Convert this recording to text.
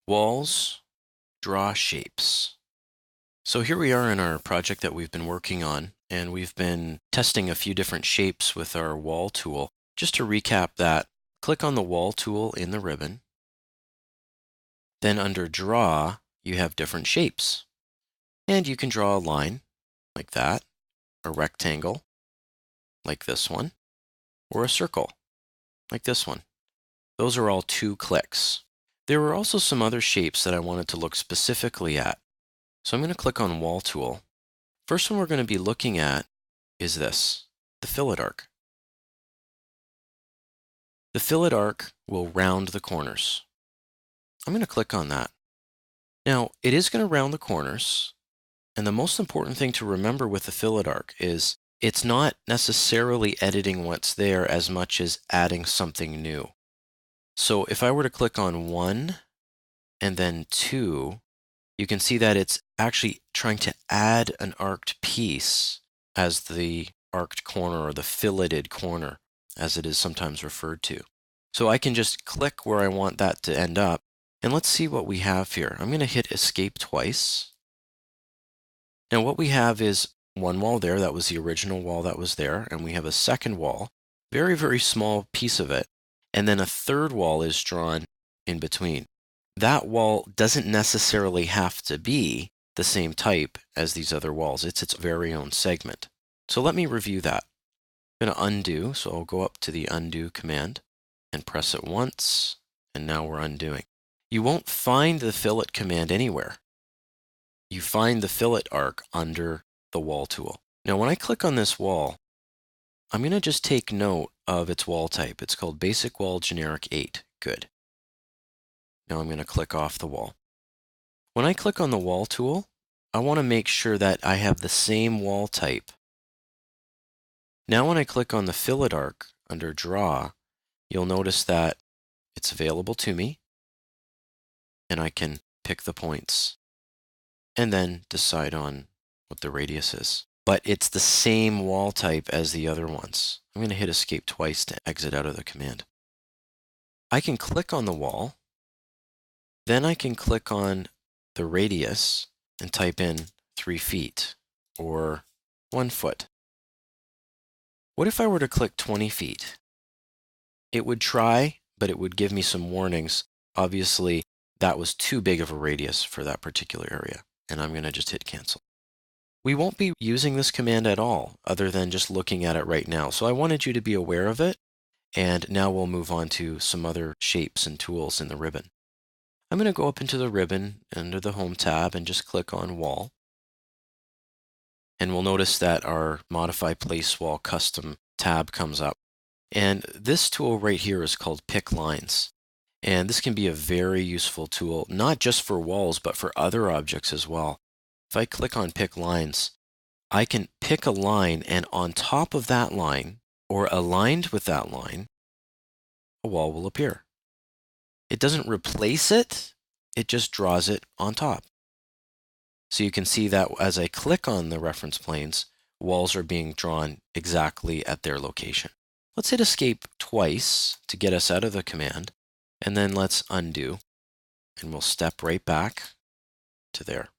Walls, draw shapes. So here we are in our project that we've been working on, and we've been testing a few different shapes with our wall tool. Just to recap that, click on the wall tool in the ribbon. Then under draw, you have different shapes. And you can draw a line like that, a rectangle like this one, or a circle like this one. Those are all 2 clicks. There were also some other shapes that I wanted to look specifically at. So I'm going to click on Wall Tool. First one we're going to be looking at is this, the fillet arc. The fillet arc will round the corners. I'm going to click on that. Now, it is going to round the corners, and the most important thing to remember with the fillet arc is it's not necessarily editing what's there as much as adding something new. So if I were to click on 1 and then 2, you can see that it's actually trying to add an arced piece as the arced corner or the filleted corner, as it is sometimes referred to. So I can just click where I want that to end up, and let's see what we have here. I'm going to hit Escape twice. Now what we have is one wall there, that was the original wall that was there, and we have a second wall, very, very small piece of it, and then a third wall is drawn in between. That wall doesn't necessarily have to be the same type as these other walls. It's its very own segment. So let me review that. I'm going to undo, so I'll go up to the undo command and press it once, and now we're undoing. You won't find the fillet command anywhere. You find the fillet arc under the wall tool. Now when I click on this wall, I'm going to just take note of its wall type. It's called Basic Wall Generic 8. Good. Now I'm going to click off the wall. When I click on the wall tool, I want to make sure that I have the same wall type. Now when I click on the fillet arc under Draw, you'll notice that it's available to me, and I can pick the points and then decide on what the radius is. But it's the same wall type as the other ones. I'm going to hit Escape twice to exit out of the command. I can click on the wall. Then I can click on the radius and type in 3 feet or 1 foot. What if I were to click 20 feet? It would try, but it would give me some warnings. Obviously, that was too big of a radius for that particular area, and I'm going to just hit cancel. We won't be using this command at all, other than just looking at it right now. So I wanted you to be aware of it, and now we'll move on to some other shapes and tools in the ribbon. I'm going to go up into the ribbon under the Home tab and just click on Wall. And we'll notice that our Modify Place Wall Custom tab comes up. And this tool right here is called Pick Lines. And this can be a very useful tool, not just for walls, but for other objects as well. If I click on Pick Lines, I can pick a line, and on top of that line, or aligned with that line, a wall will appear. It doesn't replace it, it just draws it on top. So you can see that as I click on the reference planes, walls are being drawn exactly at their location. Let's hit Escape twice to get us out of the command, and then let's undo, and we'll step right back to there.